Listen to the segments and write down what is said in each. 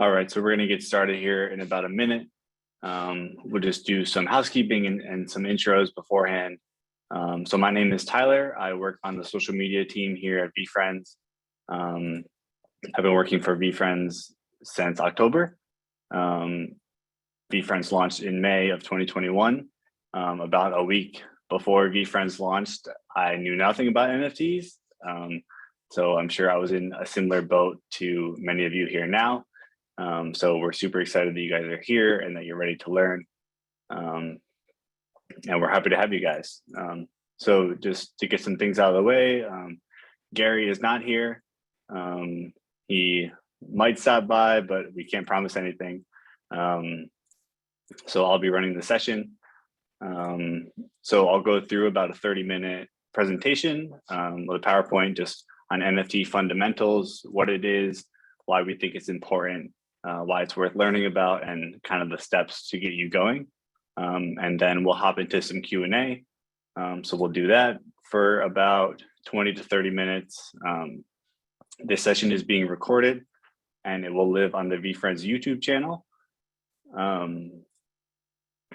All right, so we're going to get started here in about a minute. We'll just do some housekeeping and some intros beforehand. So my name is Tyler. I work on the social media team here at VeeFriends. I've been working for VeeFriends since October. VeeFriends launched in May of 2021. About a week before VeeFriends launched, I knew nothing about NFTs. So I'm sure I was in a similar boat to many of you here now. So we're super excited that you guys are here and that you're ready to learn. And we're happy to have you guys. So just to get some things out of the way, Gary is not here. He might stop by, but we can't promise anything. So I'll be running the session. So I'll go through about a 30-minute presentation with a PowerPoint just on NFT fundamentals, what it is, why we think it's important, why it's worth learning about, and kind of the steps to get you going. And then we'll hop into some Q&A. So we'll do that for about 20 to 30 minutes. This session is being recorded and it will live on the VeeFriends YouTube channel.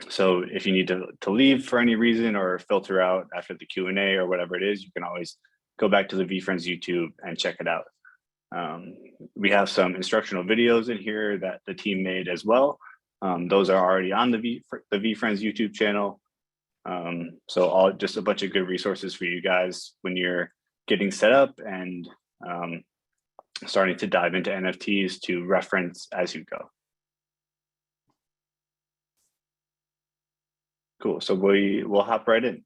So if you need to leave for any reason or filter out after the Q&A or whatever it is, you can always go back to the VeeFriends YouTube and check it out. We have some instructional videos in here that the team made as well. Those are already on the VeeFriends YouTube channel. So just a bunch of good resources for you guys when you're getting set up and starting to dive into NFTs to reference as you go. Cool, so we'll hop right in.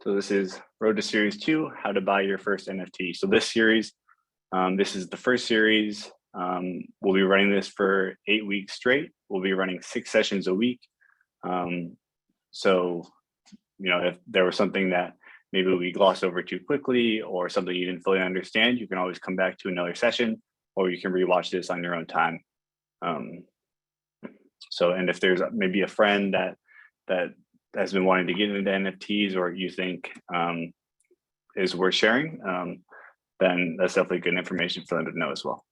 So this is Road to Series 2, How to Buy Your First NFT. So this series, this is the first series. We'll be running this for 8 weeks straight. We'll be running 6 sessions a week. So, if there was something that maybe we glossed over too quickly or something you didn't fully understand, you can always come back to another session, or you can rewatch this on your own time. And if there's maybe a friend that has been wanting to get into NFTs or you think is worth sharing, then that's definitely good information for them to know as well.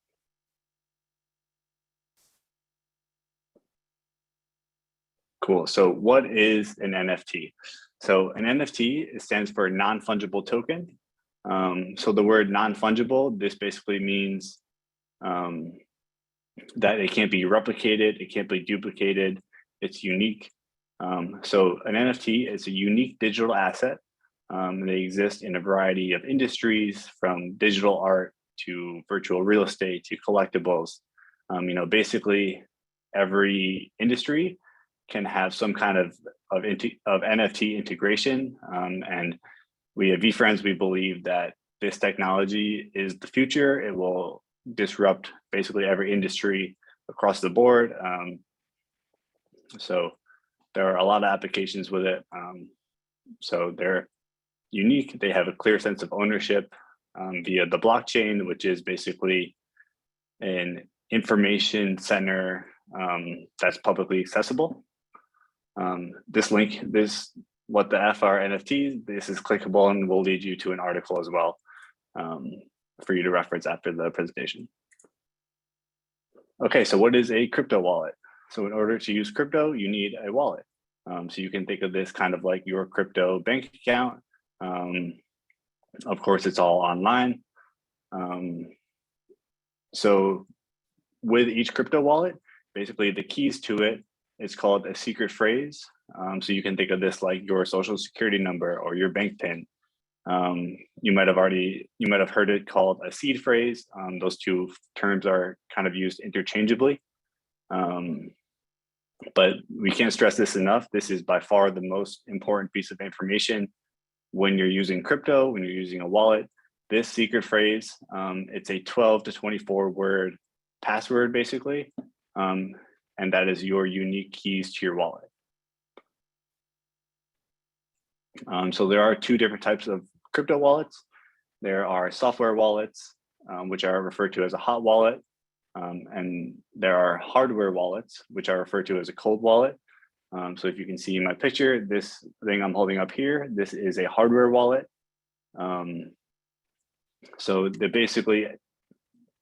Cool, so what is an NFT? So an NFT stands for non-fungible token. So the word non-fungible, this basically means that it can't be replicated, it can't be duplicated, it's unique. So an NFT is a unique digital asset. They exist in a variety of industries, from digital art to virtual real estate to collectibles. Basically every industry can have some kind of NFT integration. And we at VeeFriends, we believe that this technology is the future. It will disrupt basically every industry across the board. So there are a lot of applications with it. So they're unique. They have a clear sense of ownership via the blockchain, which is basically an information center that's publicly accessible. This link, what the F are NFTs, this is clickable and will lead you to an article as well for you to reference after the presentation. Okay, so what is a crypto wallet? So in order to use crypto, you need a wallet. So you can think of this kind of like your crypto bank account. Of course, it's all online. So with each crypto wallet, basically the keys to it is called a secret phrase. So you can think of this like your social security number or your bank PIN. You might have heard it called a seed phrase. Those two terms are kind of used interchangeably. But we can't stress this enough. This is by far the most important piece of information when you're using crypto, when you're using a wallet. This secret phrase, it's a 12 to 24 word password basically. And that is your unique keys to your wallet. So there are 2 different types of crypto wallets. There are software wallets, which are referred to as a hot wallet. And there are hardware wallets, which are referred to as a cold wallet. So if you can see in my picture, this thing I'm holding up here, this is a hardware wallet. So basically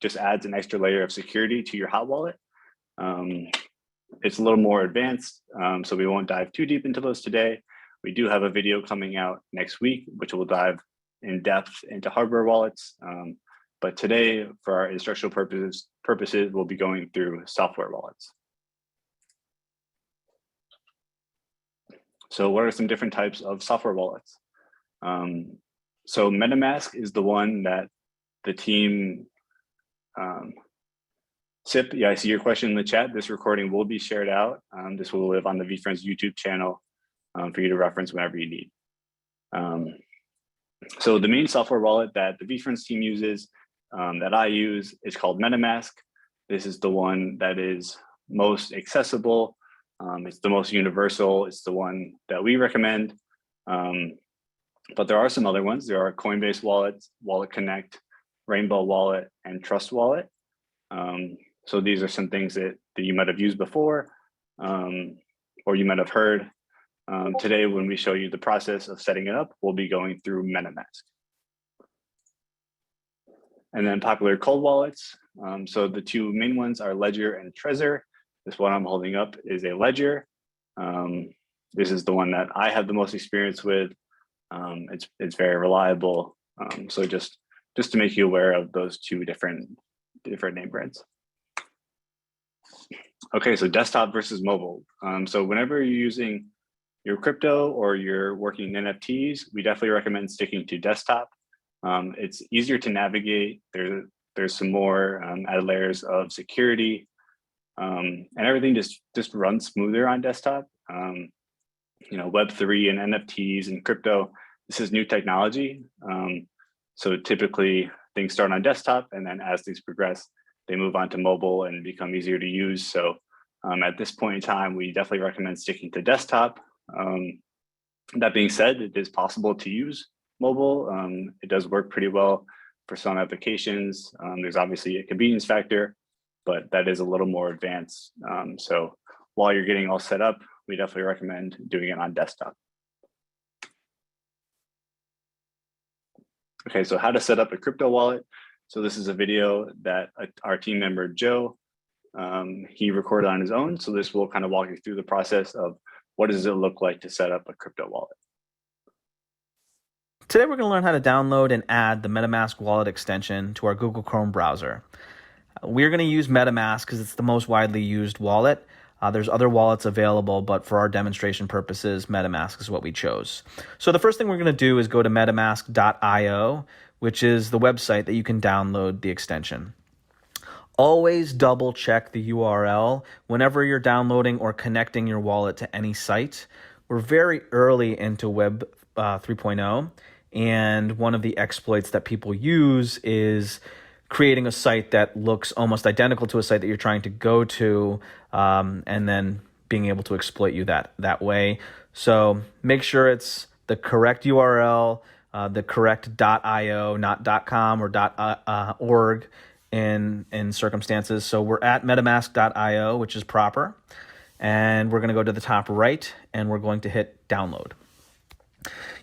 just adds an extra layer of security to your hot wallet. It's a little more advanced, so we won't dive too deep into those today. We do have a video coming out next week, which will dive in depth into hardware wallets. But today, for our instructional purposes, we'll be going through software wallets. So what are some different types of software wallets? So Metamask is the one that the team, Sip, yeah, I see your question in the chat. This recording will be shared out. This will live on the VeeFriends YouTube channel for you to reference whenever you need. So the main software wallet that the VeeFriends team uses, that I use, is called Metamask. This is the one that is most accessible. It's the most universal. It's the one that we recommend. But there are some other ones. There are Coinbase wallets, Wallet Connect, Rainbow Wallet, and Trust Wallet. So these are some things that you might have used before, or you might have heard. Today, when we show you the process of setting it up, we'll be going through Metamask. And then popular cold wallets. So the two main ones are Ledger and Trezor. This one I'm holding up is a Ledger. This is the one that I have the most experience with. It's very reliable. So just to make you aware of those two different name brands. Okay, so desktop versus mobile. So whenever you're using your crypto or you're working in NFTs, we definitely recommend sticking to desktop. It's easier to navigate. There's some more added layers of security, and everything just runs smoother on desktop. You know, Web3 and NFTs and crypto, this is new technology. So typically things start on desktop, and then as things progress, they move on to mobile and become easier to use. So at this point in time, we definitely recommend sticking to desktop. That being said, it is possible to use mobile. It does work pretty well for some applications. There's obviously a convenience factor, but that is a little more advanced. So while you're getting all set up, we definitely recommend doing it on desktop. Okay, so how to set up a crypto wallet. So this is a video that our team member, Joe, he recorded on his own. So this will kind of walk you through the process of what does it look like to set up a crypto wallet. Today we're going to learn how to download and add the Metamask wallet extension to our Google Chrome browser. We're going to use Metamask because it's the most widely used wallet. There's other wallets available, but for our demonstration purposes, Metamask is what we chose. So the first thing we're going to do is go to metamask.io, which is the website that you can download the extension. Always double check the URL whenever you're downloading or connecting your wallet to any site. We're very early into Web 3.0, and one of the exploits that people use is creating a site that looks almost identical to a site that you're trying to go to, and then being able to exploit you that way. So make sure it's the correct URL, the correct .io, not .com or .org in circumstances. So we're at metamask.io, which is proper, and we're going to go to the top right, and we're going to hit download.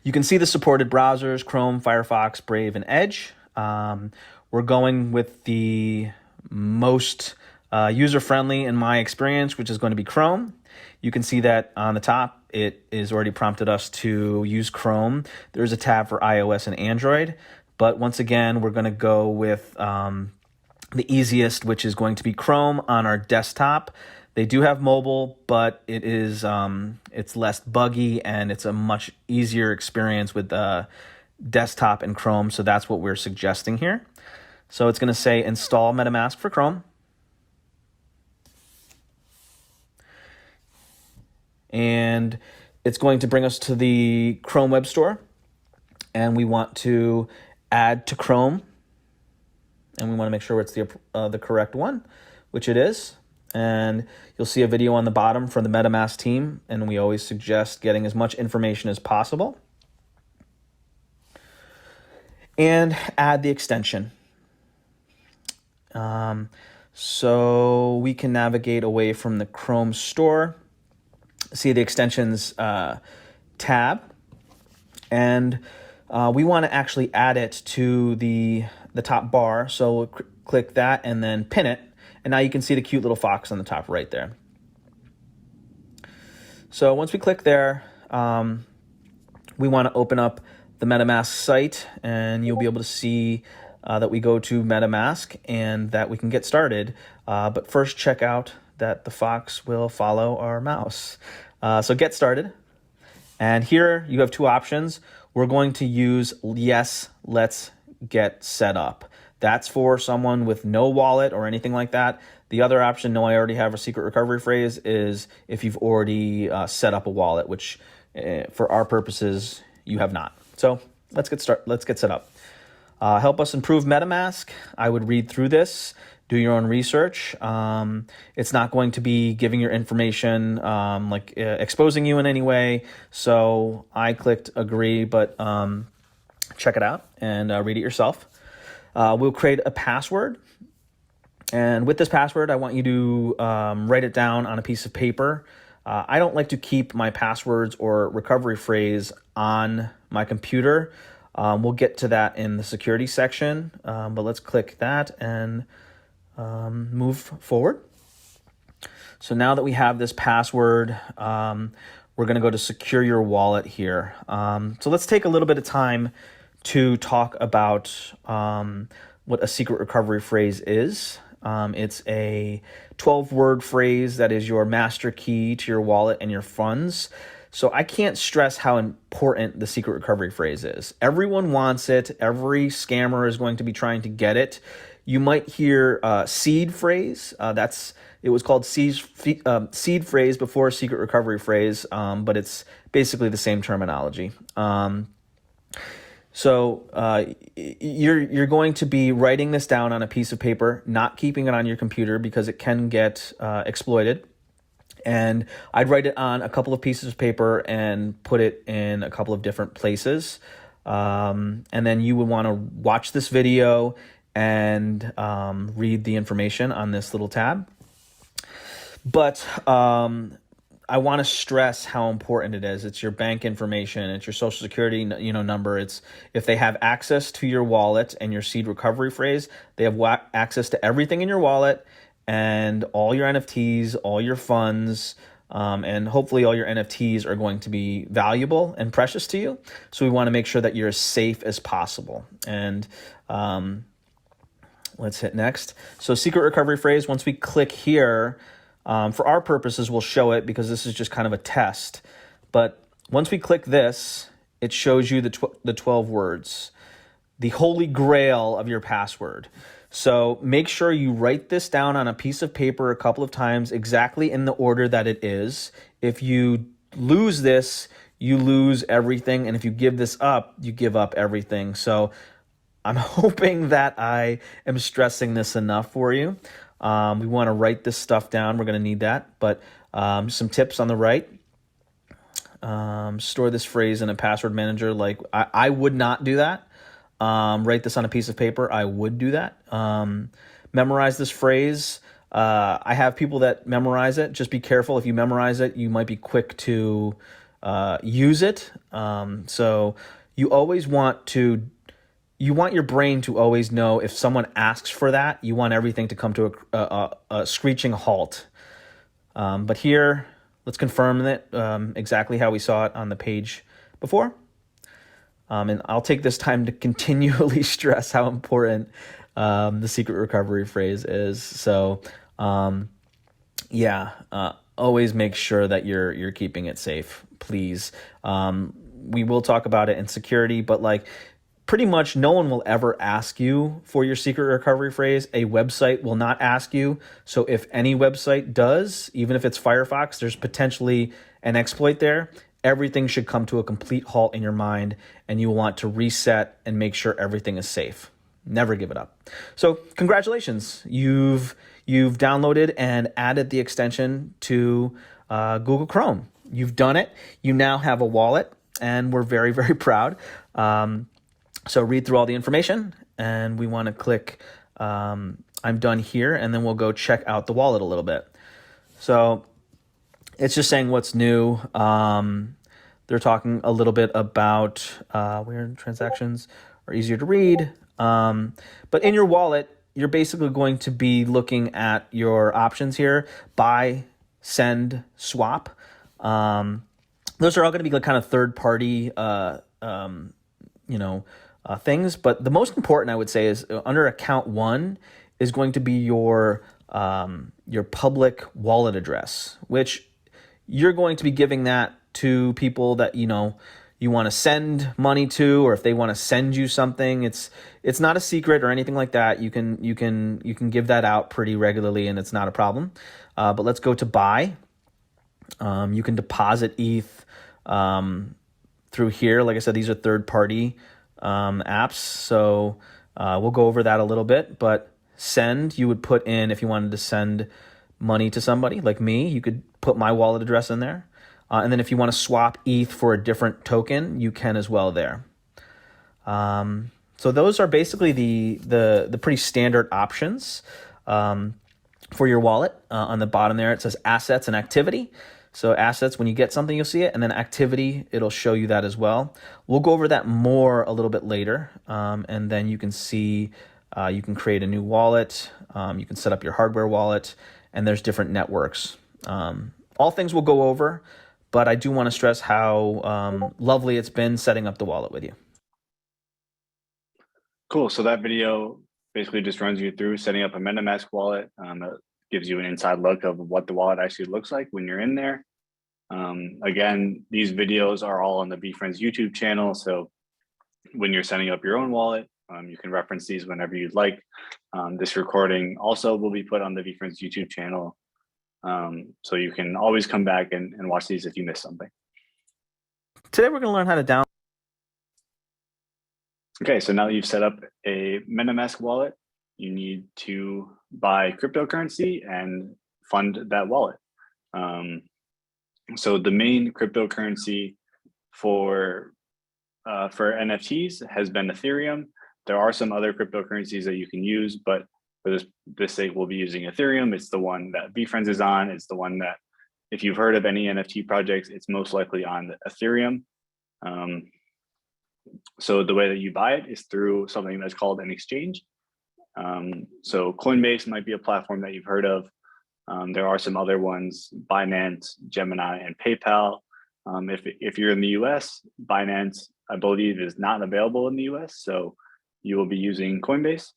You can see the supported browsers: Chrome, Firefox, Brave, and Edge. We're going with the most user-friendly in my experience, which is going to be Chrome. You can see that on the top, it is already prompted us to use Chrome. There's a tab for iOS and Android, but once again, we're going to go with the easiest, which is going to be Chrome on our desktop. They do have mobile, but it is it's less buggy and it's a much easier experience with desktop and Chrome. So that's what we're suggesting here. So it's going to say install MetaMask for Chrome. And it's going to bring us to the Chrome Web Store. And we want to add to Chrome. And we want to make sure it's the correct one, which it is. And you'll see a video on the bottom from the MetaMask team. And we always suggest getting as much information as possible. And add the extension. So we can navigate away from the Chrome store, see the extensions tab, and we want to actually add it to the top bar. So click that and then pin it. And now you can see the cute little fox on the top right there. So once we click there, we want to open up the MetaMask site, and you'll be able to see that we go to MetaMask and that we can get started. But first, check out that the fox will follow our mouse. So get started. And here you have two options. We're going to use yes, let's get set up. That's for someone with no wallet or anything like that. The other option, no, I already have a secret recovery phrase, is if you've already set up a wallet, which for our purposes, you have not. So let's get set up. Help us improve MetaMask. I would read through this, do your own research. It's not going to be giving your information, exposing you in any way. So I clicked agree, but check it out and read it yourself. We'll create a password. And with this password, I want you to write it down on a piece of paper. I don't like to keep my passwords or recovery phrase on my computer. We'll get to that in the security section, but let's click that and move forward. So now that we have this password, we're going to go to secure your wallet here. So let's take a little bit of time to talk about what a secret recovery phrase is. It's a 12-word phrase that is your master key to your wallet and your funds. So I can't stress how important the secret recovery phrase is. Everyone wants it. Every scammer is going to be trying to get it. You might hear seed phrase. It was called seed phrase before secret recovery phrase, but it's basically the same terminology. So you're going to be writing this down on a piece of paper, not keeping it on your computer because it can get exploited. And I'd write it on a couple of pieces of paper and put it in a couple of different places. And then you would want to watch this video and read the information on this little tab. But I want to stress how important it is. It's your bank information. It's your social security number. It's if they have access to your wallet and your seed recovery phrase, they have access to everything in your wallet and all your NFTs, all your funds, and hopefully all your NFTs are going to be valuable and precious to you. So we want to make sure that you're as safe as possible. And let's hit next. So secret recovery phrase, once we click here, for our purposes, we'll show it because this is just kind of a test. But once we click this, it shows you the 12 words, the holy grail of your password. So make sure you write this down on a piece of paper a couple of times exactly in the order that it is. If you lose this, you lose everything. And if you give this up, you give up everything. So I'm hoping that I am stressing this enough for you. We want to write this stuff down. We're going to need that. But some tips on the right. Store this phrase in a password manager. Like I would not do that. Write this on a piece of paper. I would do that. Memorize this phrase. I have people that memorize it. Just be careful. If you memorize it, you might be quick to use it. So you always want your brain to always know if someone asks for that, you want everything to come to a screeching halt. But here, let's confirm it exactly how we saw it on the page before. And I'll take this time to continually stress how important the secret recovery phrase is. So, always make sure that you're keeping it safe, please. We will talk about it in security, but pretty much no one will ever ask you for your secret recovery phrase. A website will not ask you. So if any website does, even if it's Firefox, there's potentially an exploit there. Everything should come to a complete halt in your mind, and you want to reset and make sure everything is safe. Never give it up. So congratulations. You've downloaded and added the extension to Google Chrome. You've done it. You now have a wallet, and we're very, very proud. So read through all the information, and we want to click I'm done here, and then we'll go check out the wallet a little bit. So it's just saying what's new. They're talking a little bit about where transactions are easier to read. But in your wallet, you're basically going to be looking at your options here: buy, send, swap. Those are all going to be kind of third-party, things. But the most important, I would say, is under account one is going to be your public wallet address, which you're going to be giving that to people that you want to send money to, or if they want to send you something. It's not a secret or anything like that. You can give that out pretty regularly, and it's not a problem. But let's go to buy. You can deposit ETH through here. Like I said, these are third-party apps, so we'll go over that a little bit. But send, you would put in, if you wanted to send money to somebody like me, you could put my wallet address in there. And then if you want to swap ETH for a different token, you can as well there. So those are basically the pretty standard options for your wallet. On the bottom there, it says assets and activity. So assets, when you get something, you'll see it. And then activity, it'll show you that as well. We'll go over that more a little bit later. And then you can see, you can create a new wallet. You can set up your hardware wallet. And there's different networks. All things we'll go over. But I do want to stress how lovely it's been setting up the wallet with you. Cool. So that video basically just runs you through setting up a Metamask wallet. It gives you an inside look of what the wallet actually looks like when you're in there. Again, these videos are all on the VeeFriends YouTube channel. So when you're setting up your own wallet, you can reference these whenever you'd like. This recording also will be put on the VeeFriends YouTube channel. So you can always come back and watch these if you miss something. Today we're going to learn how to download. Okay, so now that you've set up a Metamask wallet, you need to buy cryptocurrency and fund that wallet. So the main cryptocurrency for NFTs has been Ethereum. There are some other cryptocurrencies that you can use, but for this sake, we'll be using Ethereum. It's the one that VeeFriends is on. It's the one that, if you've heard of any NFT projects, it's most likely on Ethereum. So the way that you buy it is through something that's called an exchange. So Coinbase might be a platform that you've heard of. There are some other ones: Binance, Gemini, and PayPal. If you're in the US, Binance, I believe, is not available in the US, so you will be using Coinbase.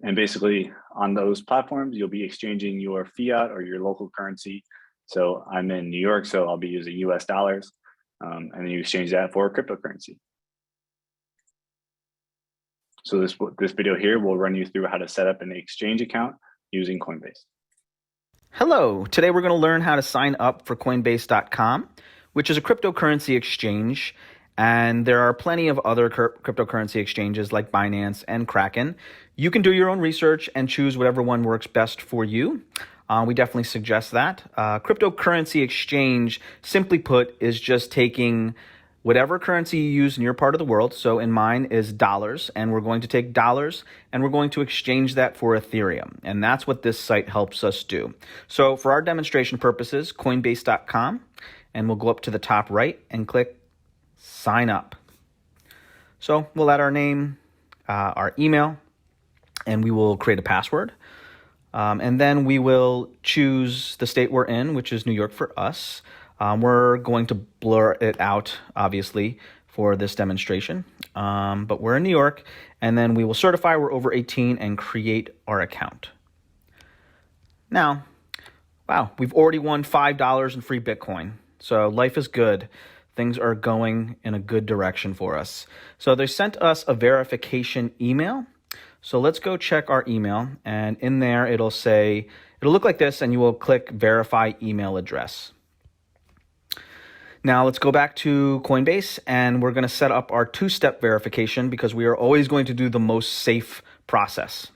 And basically on those platforms, you'll be exchanging your fiat or your local currency. So I'm in New York, so I'll be using US dollars, and then you exchange that for cryptocurrency. So this video here will run you through how to set up an exchange account using Coinbase. Hello, today we're going to learn how to sign up for Coinbase.com, which is a cryptocurrency exchange. And there are plenty of other cryptocurrency exchanges like Binance and Kraken. You can do your own research and choose whatever one works best for you. We definitely suggest that. Cryptocurrency exchange, simply put, is just taking whatever currency you use in your part of the world. So in mine is dollars, and we're going to take dollars and we're going to exchange that for Ethereum. And that's what this site helps us do. So for our demonstration purposes, Coinbase.com, and we'll go up to the top right and click sign up. So we'll add our name, our email, and we will create a password. And then we will choose the state we're in, which is New York for us. We're going to blur it out, obviously, for this demonstration. But we're in New York, and then we will certify we're over 18 and create our account. Now, wow, we've already won $5 in free Bitcoin. So life is good. Things are going in a good direction for us. So they sent us a verification email. So let's go check our email. And in there, it'll look like this, and you will click verify email address. Now let's go back to Coinbase, and we're going to set up our two-step verification because we are always going to do the most safe process.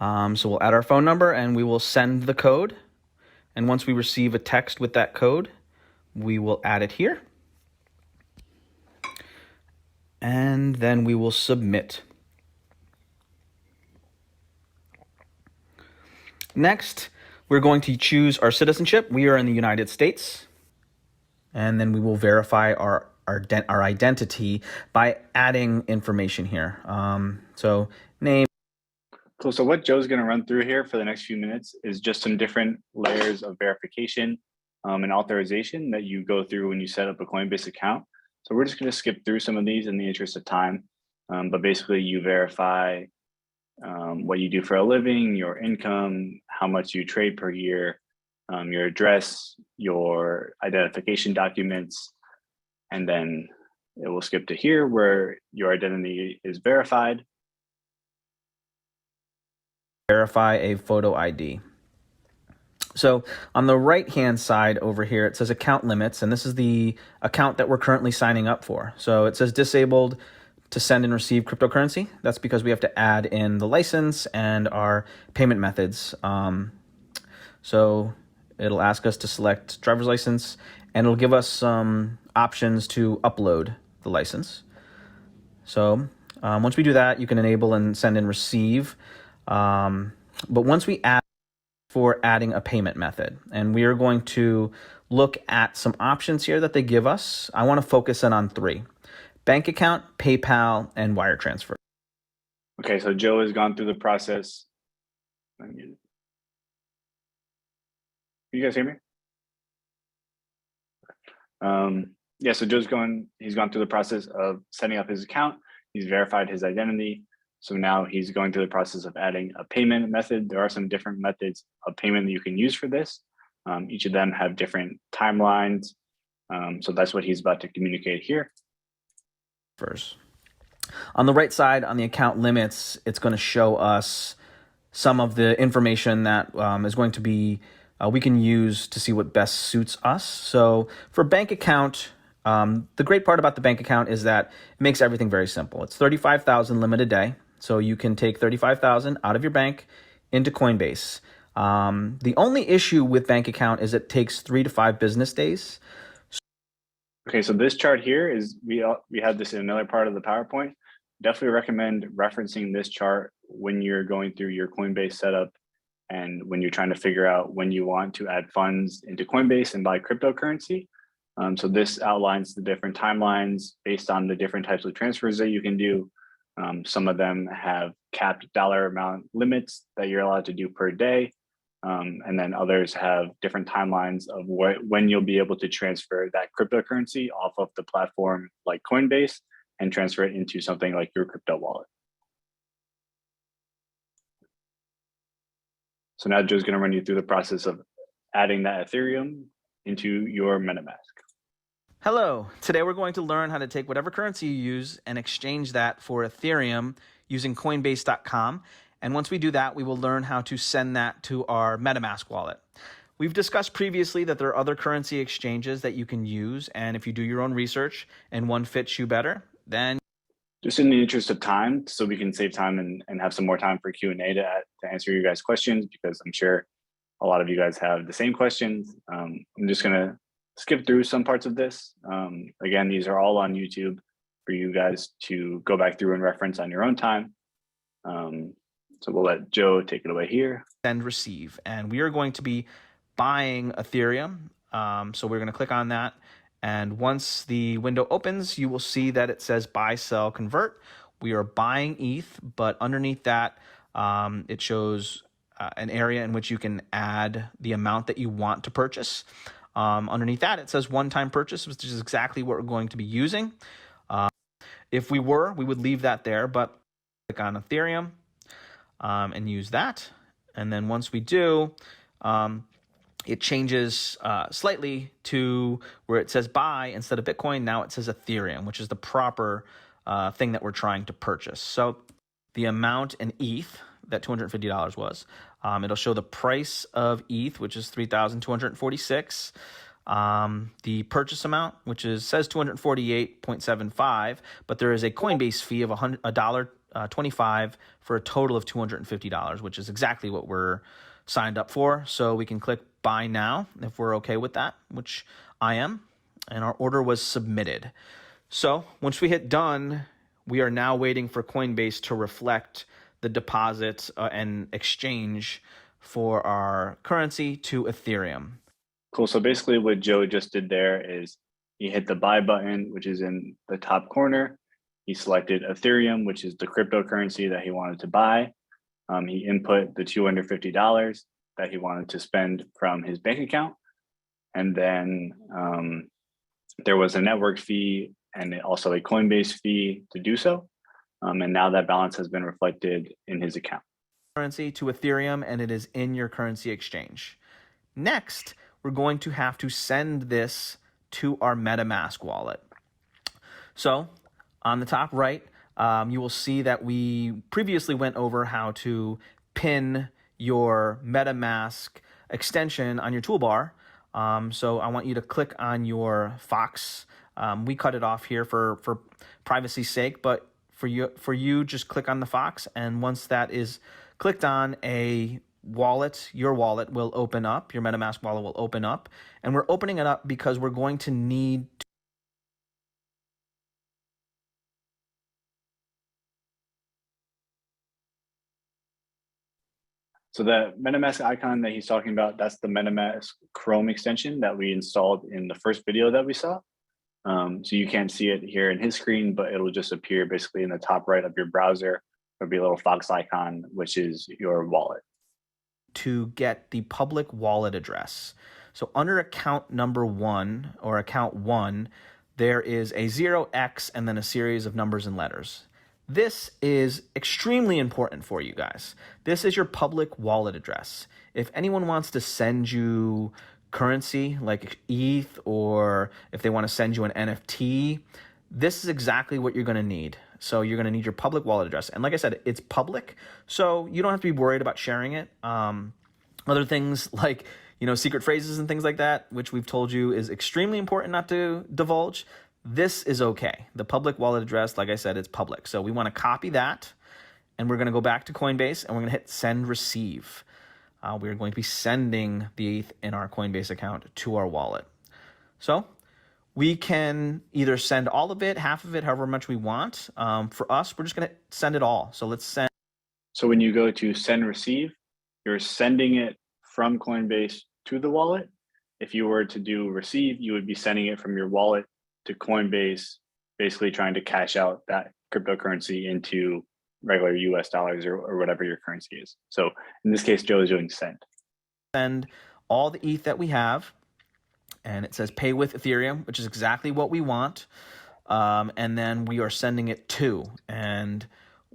So we'll add our phone number, and we will send the code. And once we receive a text with that code, we will add it here. And then we will submit. Next, we're going to choose our citizenship. We are in the United States. And then we will verify our our identity by adding information here. So name. Cool. So what Joe's going to run through here for the next few minutes is just some different layers of verification and authorization that you go through when you set up a Coinbase account. So we're just going to skip through some of these in the interest of time. But basically you verify what you do for a living, your income, how much you trade per year, your address, your identification documents, and then it will skip to here where your identity is verified. Verify a photo ID. So on the right-hand side over here, it says account limits, and this is the account that we're currently signing up for. So it says disabled to send and receive cryptocurrency. That's because we have to add in the license and our payment methods. So it'll ask us to select driver's license, and it'll give us some options to upload the license. So once we do that, you can enable and send and receive. But once we add for adding a payment method, and we are going to look at some options here that they give us. I want to focus in on 3: bank account, PayPal, and wire transfer. Okay, so Joe has gone through the process. You guys hear me? Yeah, so he's gone through the process of setting up his account. He's verified his identity. So now he's going through the process of adding a payment method. There are some different methods of payment that you can use for this. Each of them have different timelines. So that's what he's about to communicate here. First, on the right side, on the account limits, it's going to show us some of the information that is going to be we can use to see what best suits us. So for bank account, the great part about the bank account is that it makes everything very simple. It's 35,000 limit a day. So you can take 35,000 out of your bank into Coinbase. The only issue with bank account is it takes 3 to 5 business days. Okay, so this chart here is, we have this in another part of the PowerPoint. Definitely recommend referencing this chart when you're going through your Coinbase setup and when you're trying to figure out when you want to add funds into Coinbase and buy cryptocurrency. So this outlines the different timelines based on the different types of transfers that you can do. Some of them have capped dollar amount limits that you're allowed to do per day. And then others have different timelines of when you'll be able to transfer that cryptocurrency off of the platform like Coinbase and transfer it into something like your crypto wallet. So now Joe's going to run you through the process of adding that Ethereum into your Metamask. Hello, today we're going to learn how to take whatever currency you use and exchange that for Ethereum using Coinbase.com. And once we do that, we will learn how to send that to our Metamask wallet. We've discussed previously that there are other currency exchanges that you can use. And if you do your own research and one fits you better, then... Just in the interest of time, so we can save time and have some more time for Q&A to answer your guys' questions, because I'm sure a lot of you guys have the same questions. I'm just going to skip through some parts of this. Again, these are all on YouTube for you guys to go back through and reference on your own time. So we'll let Joe take it away here. Send, receive, and we are going to be buying Ethereum. So we're going to click on that. And once the window opens, you will see that it says buy, sell, convert. We are buying ETH, but underneath that, it shows an area in which you can add the amount that you want to purchase. Underneath that, it says one-time purchase, which is exactly what we're going to be using. If we would leave that there, but click on Ethereum and use that. And then once we do, it changes slightly to where it says buy instead of Bitcoin. Now it says Ethereum, which is the proper thing that we're trying to purchase. So the amount in ETH that $250 was. It'll show the price of ETH, which is 3,246. The purchase amount, which says 248.75, but there is a Coinbase fee of $1.25 for a total of $250, which is exactly what we're signed up for. So we can click buy now if we're okay with that, which I am, and our order was submitted. So once we hit done, we are now waiting for Coinbase to reflect the deposit and exchange for our currency to Ethereum. Cool. So basically what Joe just did there is He hit the buy button, which is in the top corner. He selected Ethereum, which is the cryptocurrency that he wanted to buy. He input the $250 that he wanted to spend from his bank account. And then there was a network fee and also a Coinbase fee to do so. And now that balance has been reflected in his account. Currency to Ethereum, and it is in your currency exchange. Next, we're going to have to send this to our MetaMask wallet. So on the top right, you will see that we previously went over how to pin your MetaMask extension on your toolbar. So I want you to click on your Fox. We cut it off here for privacy's sake, but for you, just click on the Fox, and once that is clicked on, a wallet, your wallet will open up, your MetaMask wallet will open up, and we're opening it up because we're going to need to So the MetaMask icon that he's talking about, that's the MetaMask Chrome extension that we installed in the first video that we saw. So you can't see it here in his screen, but it'll just appear basically in the top right of your browser. There'll be a little Fox icon, which is your wallet. to get the public wallet address. So under account number 1 or account 1, there is a 0x and then a series of numbers and letters. This is extremely important for you guys. This is your public wallet address. If anyone wants to send you currency like ETH, or if they want to send you an NFT, this is exactly what you're going to need. So you're going to need your public wallet address. And like I said, it's public, so you don't have to be worried about sharing it. Other things like, secret phrases and things like that, which we've told you is extremely important not to divulge, this is okay. The public wallet address, like I said, it's public. So we want to copy that, and we're going to go back to Coinbase, and we're going to hit send receive. We're going to be sending the ETH in our Coinbase account to our wallet. So we can either send all of it, half of it, however much we want. For us, we're just going to send it all. So let's send. So when you go to send receive, you're sending it from Coinbase to the wallet. If you were to do receive, you would be sending it from your wallet to Coinbase, basically trying to cash out that cryptocurrency into regular US dollars or whatever your currency is. So in this case, Joe is doing send. Send all the ETH that we have, and it says pay with Ethereum, which is exactly what we want. And then we are sending it to, and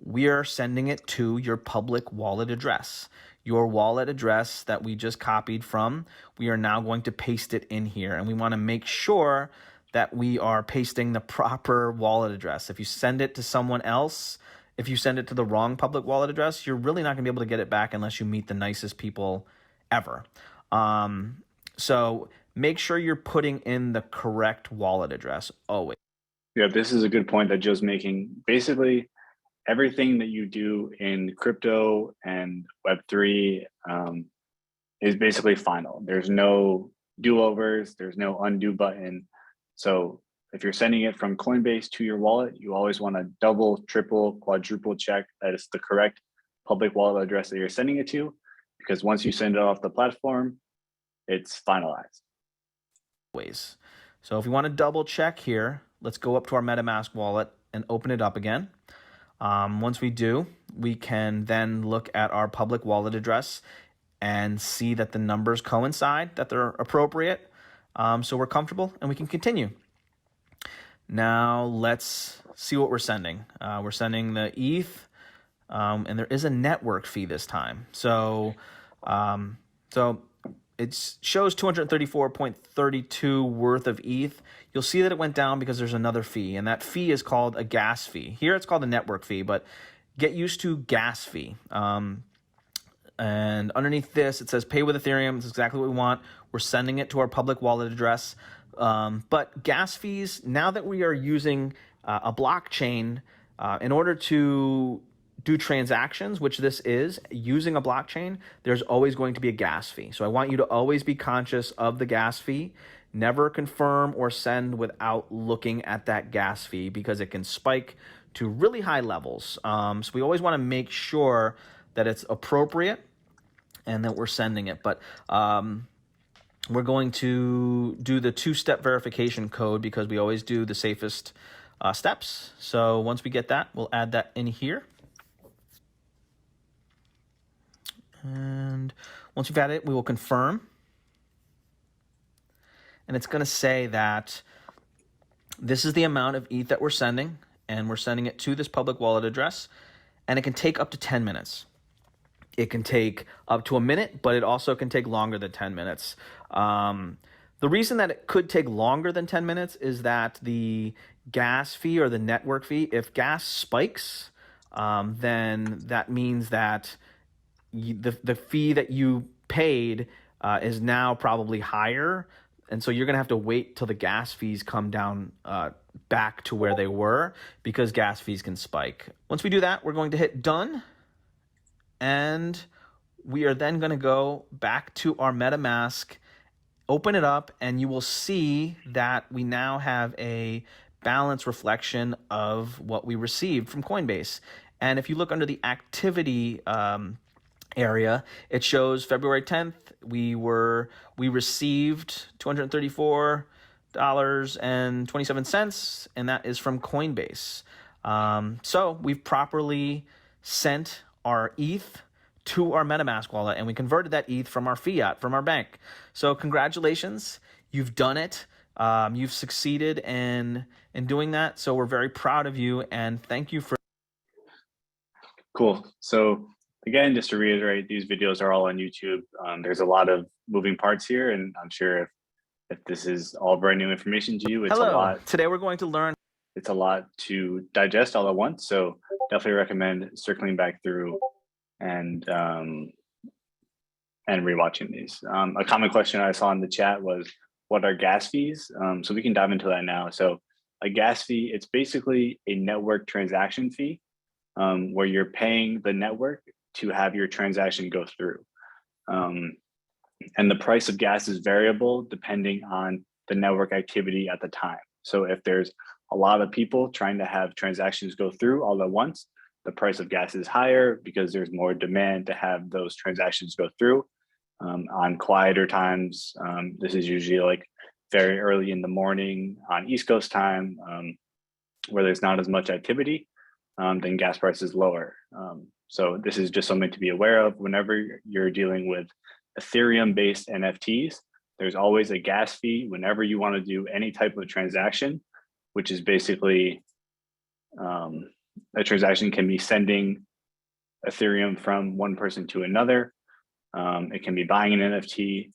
we are sending it to your public wallet address. Your wallet address that we just copied from, we are now going to paste it in here, and we want to make sure that we are pasting the proper wallet address. If you send it to someone else, if you send it to the wrong public wallet address, you're really not going to be able to get it back unless you meet the nicest people ever. So make sure you're putting in the correct wallet address always. Yeah, this is a good point that Joe's making. Basically, everything that you do in crypto and Web3 is basically final. There's no do-overs, there's no undo button. So if you're sending it from Coinbase to your wallet, you always want to double, triple, quadruple check that it's the correct public wallet address that you're sending it to, because once you send it off the platform, it's finalized. So if you want to double check here, let's go up to our MetaMask wallet and open it up again. Once we do, we can then look at our public wallet address and see that the numbers coincide, that they're appropriate. So we're comfortable and we can continue. Now let's see what we're sending. We're sending the ETH, and there is a network fee this time. So it shows 234.32 worth of ETH. You'll see that it went down because there's another fee, and that fee is called a gas fee. Here it's called a network fee, but get used to gas fee. And underneath this, it says pay with Ethereum. It's exactly what we want. We're sending it to our public wallet address. But gas fees, now that we are using a blockchain, in order to do transactions, which this is, using a blockchain, there's always going to be a gas fee. So I want you to always be conscious of the gas fee. Never confirm or send without looking at that gas fee, because it can spike to really high levels. So we always want to make sure that it's appropriate and that we're sending it. But we're going to do the two-step verification code because we always do the safest steps. So once we get that, we'll add that in here. And once we've added it, we will confirm. And it's going to say that this is the amount of ETH that we're sending, and we're sending it to this public wallet address, and it can take up to 10 minutes. It can take up to a minute, but it also can take longer than 10 minutes. The reason that it could take longer than 10 minutes is that the gas fee or the network fee, if gas spikes, then that means that the fee that you paid is now probably higher. And so you're going to have to wait till the gas fees come down back to where they were because gas fees can spike. Once we do that, we're going to hit done. And we are then going to go back to our MetaMask, open it up, and you will see that we now have a balance reflection of what we received from Coinbase. And if you look under the activity area, it shows February 10th, we received $234.27, and that is from Coinbase. So we've properly sent our ETH to our MetaMask wallet, and we converted that ETH from our fiat, from our bank. So congratulations, you've done it. You've succeeded in doing that. So we're very proud of you, and thank you for. Cool. So again, just to reiterate, these videos are all on YouTube. There's a lot of moving parts here, and I'm sure if this is all brand new information to you, it's Hello. a lot. Today we're going to learn. It's a lot to digest all at once. So definitely recommend circling back through and rewatching these. A common question I saw in the chat was, what are gas fees? So we can dive into that now. So a gas fee, it's basically a network transaction fee where you're paying the network to have your transaction go through. And the price of gas is variable depending on the network activity at the time. So if there's a lot of people trying to have transactions go through all at once, the price of gas is higher because there's more demand to have those transactions go through. On quieter times, this is usually like very early in the morning on East Coast time, where there's not as much activity, then gas price is lower. So this is just something to be aware of whenever you're dealing with Ethereum-based NFTs. There's always a gas fee whenever you want to do any type of transaction, which is basically a transaction can be sending Ethereum from one person to another. It can be buying an NFT,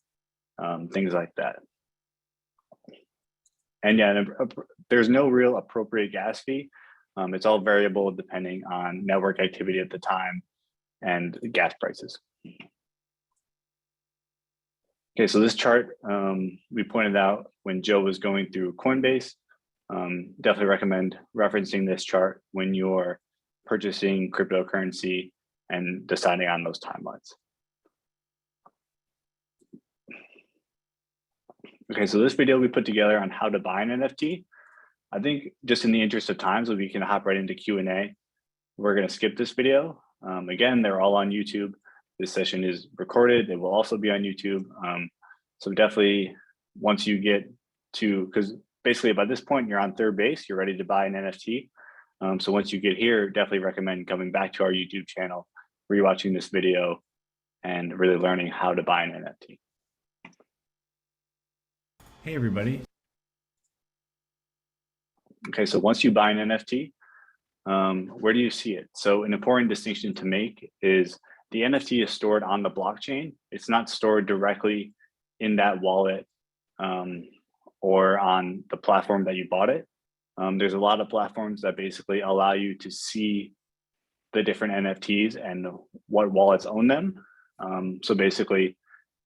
things like that. And yeah, there's no real appropriate gas fee. It's all variable depending on network activity at the time and gas prices. Okay, so this chart we pointed out when Joe was going through Coinbase. Definitely recommend referencing this chart when you're purchasing cryptocurrency and deciding on those timelines. Okay, so this video we put together on how to buy an NFT. I think just in the interest of time, so we can hop right into Q&A, we're going to skip this video. Again, they're all on YouTube. This session is recorded. It will also be on YouTube. So definitely once you get to, because basically by this point, you're on third base, you're ready to buy an NFT. So once you get here, definitely recommend coming back to our YouTube channel, rewatching this video, and really learning how to buy an NFT. Hey, everybody. Okay, so once you buy an NFT, where do you see it? So an important distinction to make is the NFT is stored on the blockchain. It's not stored directly in that wallet or on the platform that you bought it. There's a lot of platforms that basically allow you to see the different NFTs and what wallets own them. So basically,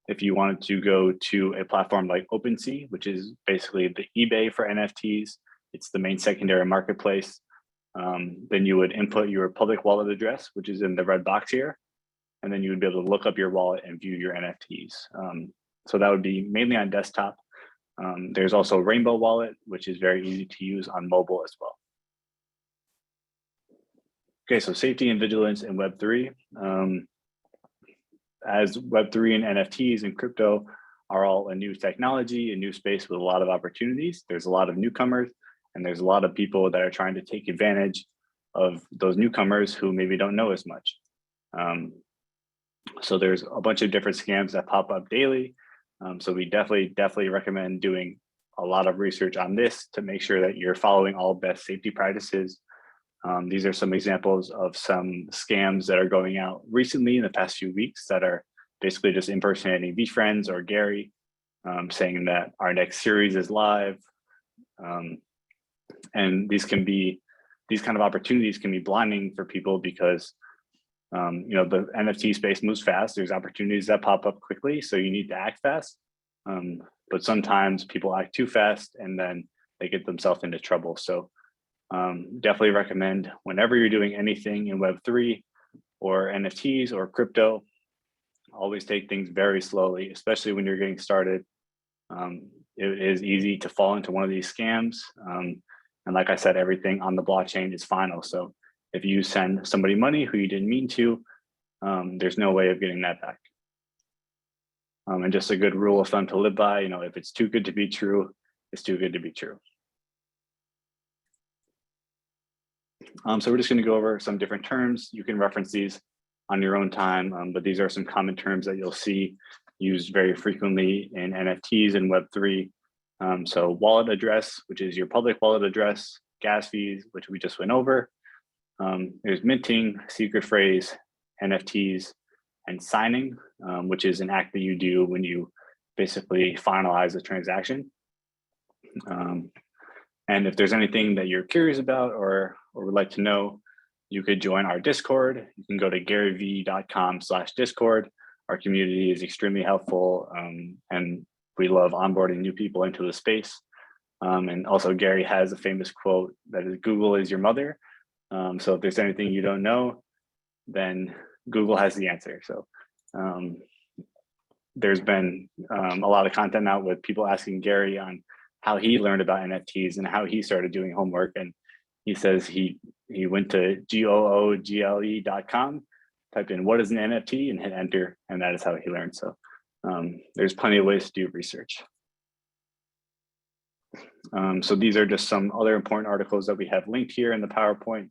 if you wanted to go to a platform like OpenSea, which is basically the eBay for NFTs, it's the main secondary marketplace, then you would input your public wallet address, which is in the red box here, and then you would be able to look up your wallet and view your NFTs. So that would be mainly on desktop. There's also Rainbow Wallet, which is very easy to use on mobile as well. Okay, so safety and vigilance in Web3. As Web3 and NFTs and crypto are all a new technology, a new space with a lot of opportunities. There's a lot of newcomers, and there's a lot of people that are trying to take advantage of those newcomers who maybe don't know as much. So there's a bunch of different scams that pop up daily. So we definitely recommend doing a lot of research on this to make sure that you're following all best safety practices. These are some examples of some scams that are going out recently in the past few weeks that are basically just impersonating VeeFriends or Gary, saying that our next series is live. And these kind of opportunities can be blinding for people because the NFT space moves fast. There's opportunities that pop up quickly, so you need to act fast. But sometimes people act too fast and then they get themselves into trouble. So definitely recommend whenever you're doing anything in Web3 or NFTs or crypto, always take things very slowly, especially when you're getting started. It is easy to fall into one of these scams. And like I said, everything on the blockchain is final. So if you send somebody money who you didn't mean to, there's no way of getting that back. And just a good rule of thumb to live by, if it's too good to be true, it's too good to be true. So we're just going to go over some different terms. You can reference these on your own time, but these are some common terms that you'll see used very frequently in NFTs and Web3. So wallet address, which is your public wallet address, gas fees, which we just went over. There's minting, secret phrase, NFTs, and signing, which is an act that you do when you basically finalize a transaction. And if there's anything that you're curious about or would like to know, you could join our Discord. You can go to garyvee.com/Discord. Our community is extremely helpful, and we love onboarding new people into the space. And also Gary has a famous quote that is, "Google is your mother." So if there's anything you don't know, then Google has the answer. So there's been a lot of content out with people asking Gary on how he learned about NFTs and how he started doing homework. And he says he went to google.com, typed in what is an NFT and hit enter, and that is how he learned. So there's plenty of ways to do research. So these are just some other important articles that we have linked here in the PowerPoint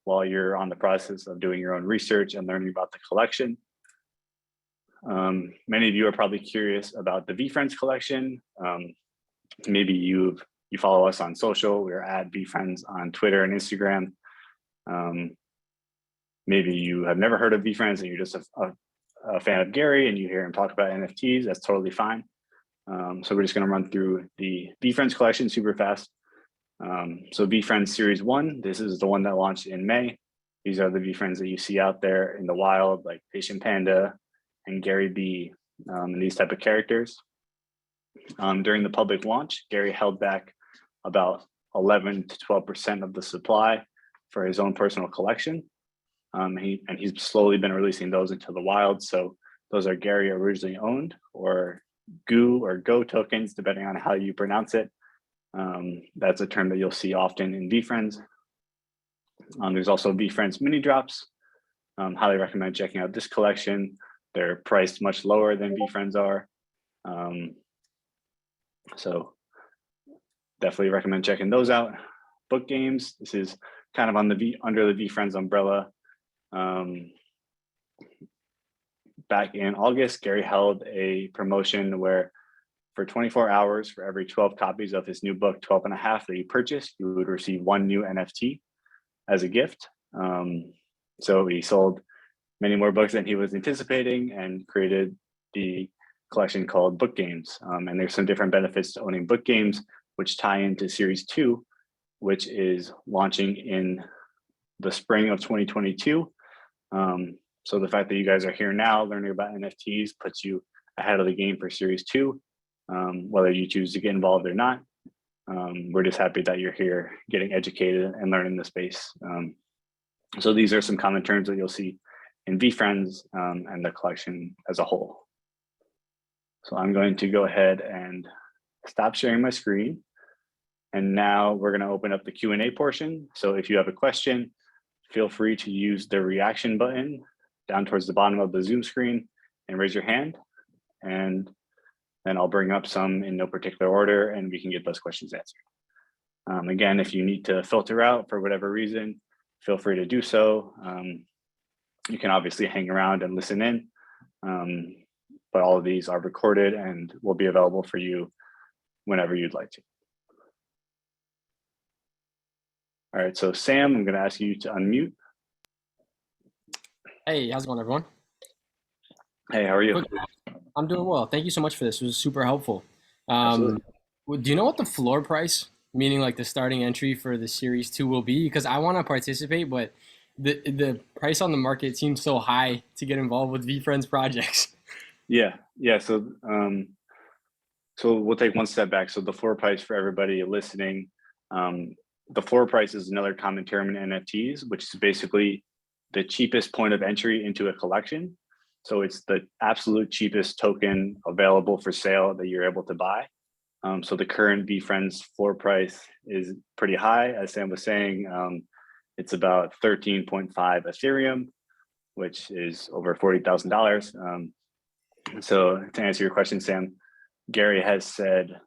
while you're on the process of doing your own research and learning about the collection. Many of you are probably curious about the VeeFriends collection. Maybe you follow us on social. We're at VeeFriends on Twitter and Instagram. Maybe you have never heard of VeeFriends and you're just a fan of Gary and you hear him talk about NFTs. That's totally fine. So we're just going to run through the VeeFriends collection super fast. So VeeFriends Series 1, this is the one that launched in May. These are the VeeFriends that you see out there in the wild, like Patient Panda and Gary B, and these type of characters. During the public launch, Gary held back about 11 to 12% of the supply for his own personal collection. And he's slowly been releasing those into the wild. So those are Gary originally owned, or GOO or Go tokens, depending on how you pronounce it. That's a term that you'll see often in VeeFriends. There's also VeeFriends mini drops. Highly recommend checking out this collection. They're priced much lower than VeeFriends are. So definitely recommend checking those out. Book games, this is kind of on under the VeeFriends umbrella. Back in August, Gary held a promotion where for 24 hours, for every 12 copies of his new book, 12 and a half that you purchased, you would receive one new NFT as a gift. So he sold many more books than he was anticipating and created the collection called Book Games. And there's some different benefits to owning book games, which tie into Series 2, which is launching in the spring of 2022. So the fact that you guys are here now learning about NFTs puts you ahead of the game for Series 2, whether you choose to get involved or not. We're just happy that you're here getting educated and learning the space. So these are some common terms that you'll see in VeeFriends and the collection as a whole. So I'm going to go ahead and stop sharing my screen. And now we're going to open up the Q&A portion. So if you have a question, feel free to use the reaction button down towards the bottom of the Zoom screen and raise your hand. And then I'll bring up some in no particular order and we can get those questions answered. Again, if you need to filter out for whatever reason, feel free to do so. You can obviously hang around and listen in, but all of these are recorded and will be available for you whenever you'd like to. All right, so Sam, I'm gonna ask you to unmute. Hey, how's it going, everyone? Hey, how are you? I'm doing well. Thank you so much for this. It was super helpful. Absolutely. Do you know what the floor price, meaning like the starting entry for the Series 2 will be? Because I want to participate, but the price on the market seems so high to get involved with VeeFriends projects. Yeah. So we'll take one step back. So the floor price for everybody listening, the floor price is another common term in NFTs, which is basically the cheapest point of entry into a collection. So it's the absolute cheapest token available for sale that you're able to buy. So the current VeeFriends floor price is pretty high. As Sam was saying, it's about 13.5 Ethereum, which is over $40,000. So to answer your question, Sam, Gary has said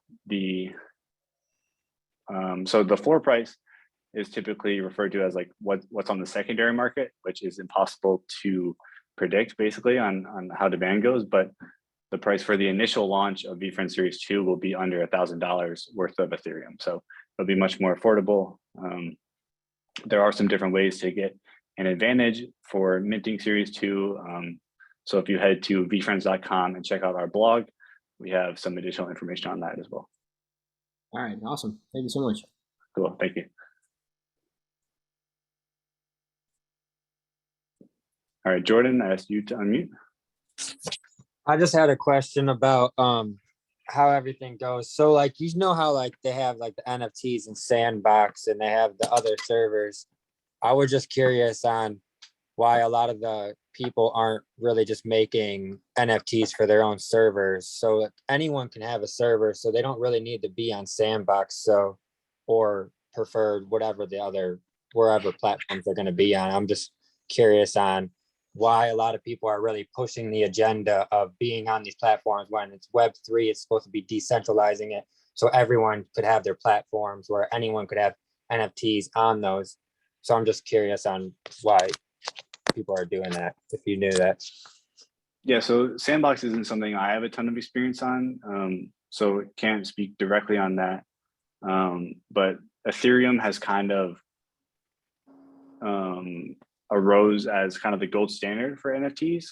so the floor price is typically referred to as like what's on the secondary market, which is impossible to predict basically on how demand goes. But the price for the initial launch of VeeFriends Series 2 will be under $1,000 worth of Ethereum. So it'll be much more affordable. There are some different ways to get an advantage for minting Series 2. So if you head to VeeFriends.com and check out our blog, we have some additional information on that as well. All right, awesome. Thank you so much. Cool, thank you. All right, Jordan, I asked you to unmute. I just had a question about how everything goes. So like, you know how like they have like the NFTs and Sandbox and they have the other servers. I was just curious on why a lot of the people aren't really just making NFTs for their own servers. So like, anyone can have a server, so they don't really need to be on Sandbox, so or preferred whatever the other wherever platforms they're going to be on. I'm just curious on why a lot of people are really pushing the agenda of being on these platforms when it's Web3, it's supposed to be decentralizing it so everyone could have their platforms where anyone could have NFTs on those. So I'm just curious on why people are doing that, if you knew that. Yeah, so Sandbox isn't something I have a ton of experience on, so can't speak directly on that. But Ethereum has kind of arose as kind of the gold standard for NFTs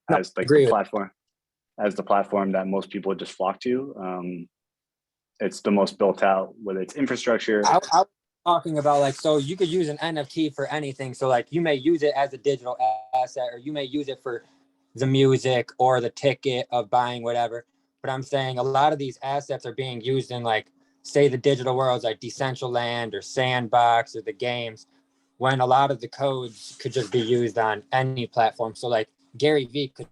as the platform that most people just flock to. It's the most built out with its infrastructure. I was talking about like, so you could use an NFT for anything. So like you may use it as a digital asset, or you may use it for the music or the ticket of buying whatever. But I'm saying a lot of these assets are being used in like, say the digital worlds like Decentraland or Sandbox or the games, when a lot of the codes could just be used on any platform. So like Gary Vee could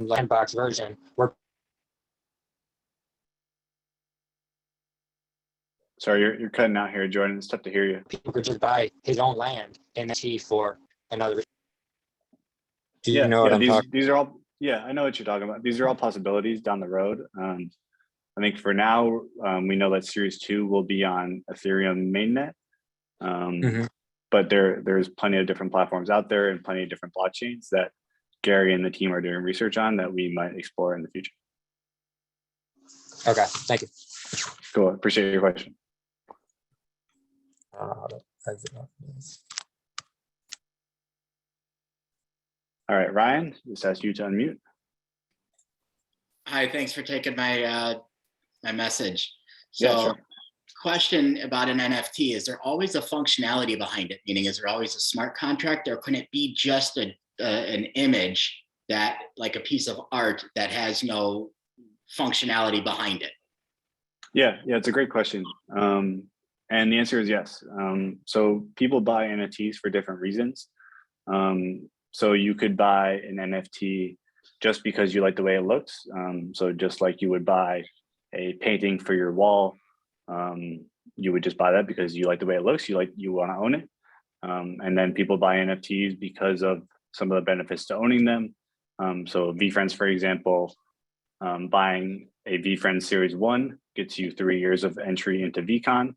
Sandbox version where Sorry, you're cutting out here, Jordan. It's tough to hear you. people could just buy his own land NFT for another. Do you know what I'm talking? These are all, yeah, I know what you're talking about. These are all possibilities down the road. I think for now, we know that Series 2 will be on Ethereum mainnet. But there's plenty of different platforms out there and plenty of different blockchains that Gary and the team are doing research on that we might explore in the future. Okay, thank you. Cool, appreciate your question. All right, Ryan, just ask you to unmute. Hi, thanks for taking my my message. So, yeah, sure. Question about an NFT: is there always a functionality behind it? Meaning, is there always a smart contract, or can it be just an image that, like a piece of art, that has no functionality behind it? Yeah, it's a great question. And the answer is yes. So people buy NFTs for different reasons. So you could buy an NFT just because you like the way it looks. So just like you would buy a painting for your wall, you would just buy that because you like the way it looks. You want to own it. And then people buy NFTs because of some of the benefits to owning them. So VeeFriends, for example, buying a VeeFriends Series 1 gets you 3 years of entry into VCon.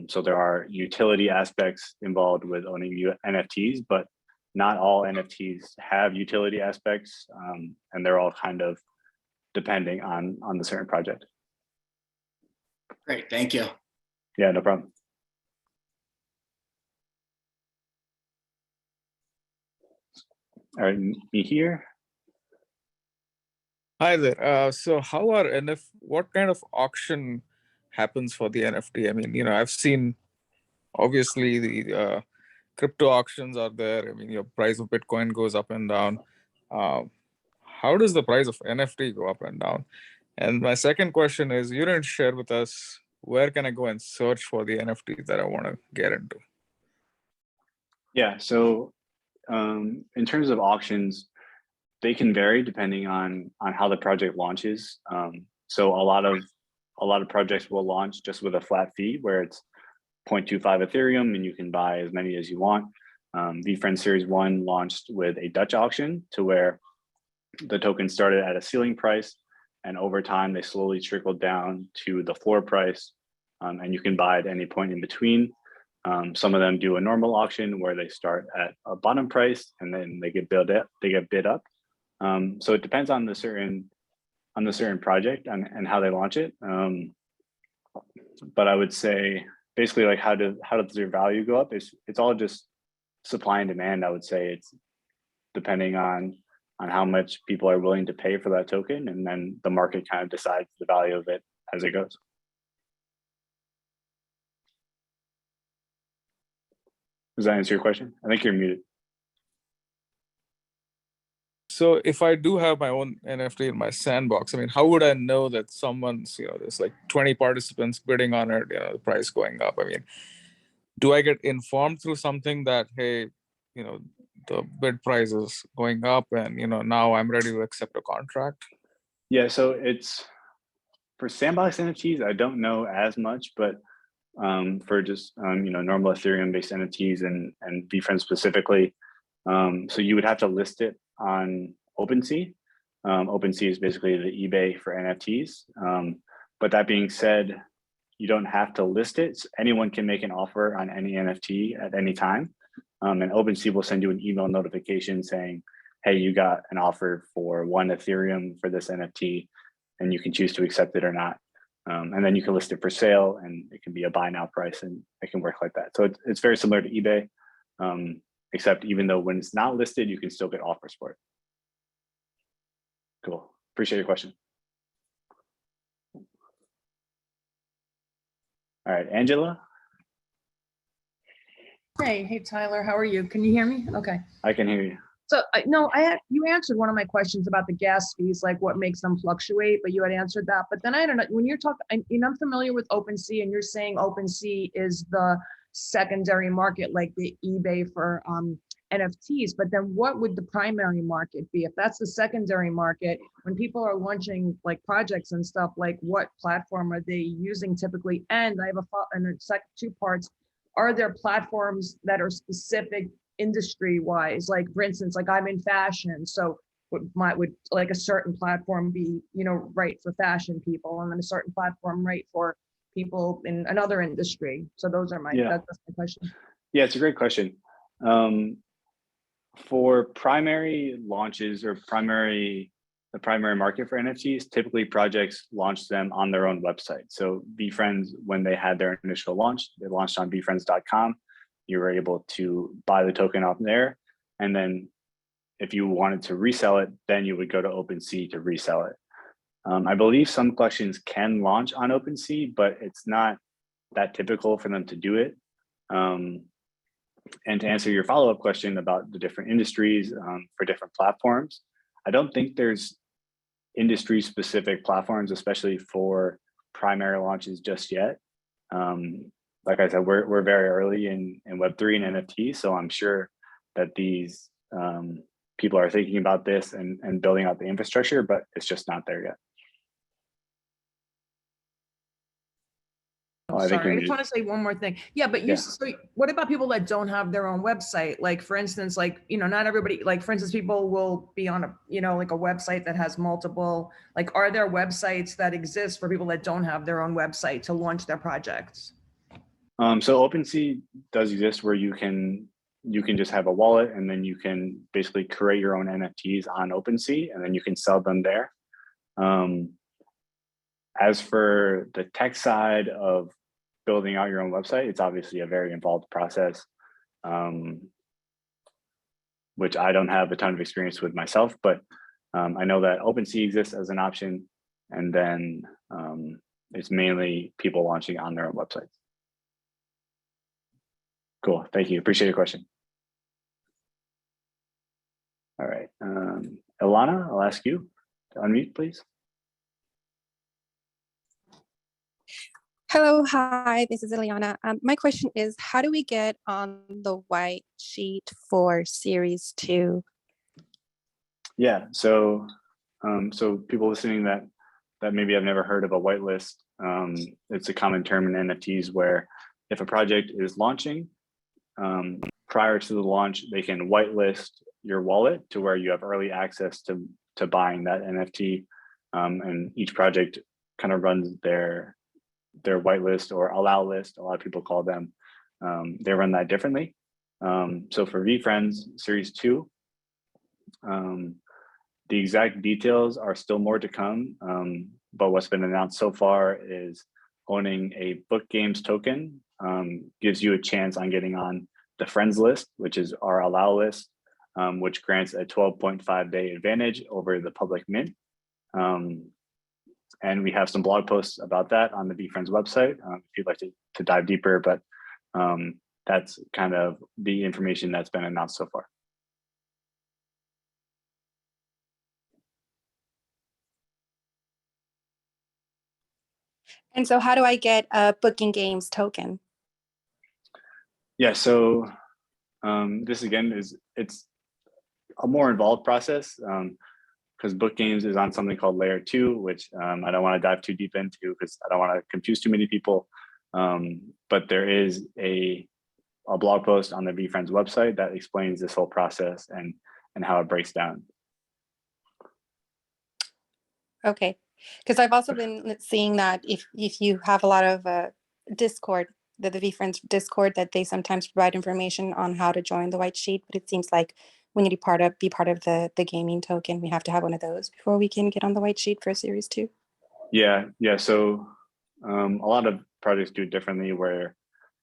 So there are utility aspects involved with owning NFTs, but not all NFTs have utility aspects, and they're all kind of depending on the certain project. Great, thank you. Yeah, no problem. All right, me here. Hi there. So how are what kind of auction happens for the NFT? I mean, I've seen obviously the crypto auctions are there. I mean, your price of Bitcoin goes up and down. How does the price of NFT go up and down? And my second question is, you didn't share with us, where can I go and search for the NFT that I want to get into? Yeah, so in terms of auctions, they can vary depending on how the project launches. So a lot of projects will launch just with a flat fee where it's 0.25 Ethereum and you can buy as many as you want. VeeFriends Series 1 launched with a Dutch auction to where the token started at a ceiling price, and over time they slowly trickled down to the floor price, and you can buy at any point in between. Some of them do a normal auction where they start at a bottom price and then they get bid up. So it depends on the certain project and how they launch it. But I would say basically, like, how does their value go up? It's all just supply and demand. I would say it's depending on how much people are willing to pay for that token, and then the market kind of decides the value of it as it goes. Does that answer your question? I think you're muted. So if I do have my own NFT in my sandbox, I mean, how would I know that someone's, there's like 20 participants bidding on it, the price going up? I mean, do I get informed through something that, hey, the bid price is going up and, now I'm ready to accept a contract? Yeah, so it's for sandbox NFTs, I don't know as much, but for just normal Ethereum based NFTs and VeeFriends specifically, so you would have to list it on OpenSea. OpenSea is basically the eBay for NFTs. But that being said, you don't have to list it. So anyone can make an offer on any NFT at any time. And OpenSea will send you an email notification saying, hey, you got an offer for 1 Ethereum for this NFT, and you can choose to accept it or not. And then you can list it for sale, and it can be a buy now price, and it can work like that. So it's very similar to eBay, except even though when it's not listed, you can still get offers for it. Cool. Appreciate your question. All right, Angela. Hey, Tyler, how are you? Can you hear me? Okay. I can hear you. So you answered one of my questions about the gas fees, like what makes them fluctuate, but you had answered that. But then I don't know, when you're talking, I'm familiar with OpenSea, and you're saying OpenSea is the secondary market, like the eBay for NFTs. But then what would the primary market be? If that's the secondary market, when people are launching like projects and stuff, like what platform are they using typically? And I have two parts. Are there platforms that are specific industry wise? Like for instance, like I'm in fashion, so would like a certain platform be right for fashion people, and then a certain platform right for people in another industry? So those are that's my question. Yeah, it's a great question. For primary launches or the primary market for NFTs, typically projects launch them on their own website. So VeeFriends, when they had their initial launch, they launched on VeeFriends.com. You were able to buy the token off there. And then if you wanted to resell it, then you would go to OpenSea to resell it. I believe some collections can launch on OpenSea, but it's not that typical for them to do it. And to answer your follow-up question about the different industries for different platforms, I don't think there's industry-specific platforms, especially for primary launches just yet. Like I said, we're very early in Web3 and NFTs, so I'm sure that these people are thinking about this and building out the infrastructure, but it's just not there yet. Oh, I think sorry, I you're just want to say one more thing. Yeah, but Yeah. so what about people that don't have their own website? Like, for instance, like, not everybody, like, for instance, people will be on a, like a website that has multiple, like, are there websites that exist for people that don't have their own website to launch their projects? So OpenSea does exist where you can just have a wallet and then you can basically create your own NFTs on OpenSea and then you can sell them there. As for the tech side of building out your own website, it's obviously a very involved process, which I don't have a ton of experience with myself, but I know that OpenSea exists as an option, and then it's mainly people launching on their own websites. Cool, thank you, appreciate your question. All right, Ilana, I'll ask you to unmute, please. Hello, hi, this is Eliana. My question is, how do we get on the white sheet for Series 2? Yeah, so people listening that maybe have never heard of a whitelist, it's a common term in NFTs where if a project is launching, prior to the launch, they can whitelist your wallet to where you have early access to buying that NFT, and each project kind of runs their whitelist or allow list, a lot of people call them. They run that differently. So for VeeFriends Series 2, the exact details are still more to come, but what's been announced so far is owning a book games token gives you a chance on getting on the friends list, which is our allow list, which grants a 12.5 day advantage over the public mint. And we have some blog posts about that on the VeeFriends website if you'd like to dive deeper, but that's kind of the information that's been announced so far. And so how do I get a booking games token? Yeah, so this again it's a more involved process because book games is on something called layer 2, which I don't want to dive too deep into because I don't want to confuse too many people. But there is a blog post on the VeeFriends website that explains this whole process and how it breaks down. Okay, because I've also been seeing that if you have a lot of Discord, the VeeFriends Discord, that they sometimes provide information on how to join the white sheet, but it seems like we need to be part of the gaming token. We have to have one of those before we can get on the white sheet for Series 2. Yeah. So a lot of projects do it differently, where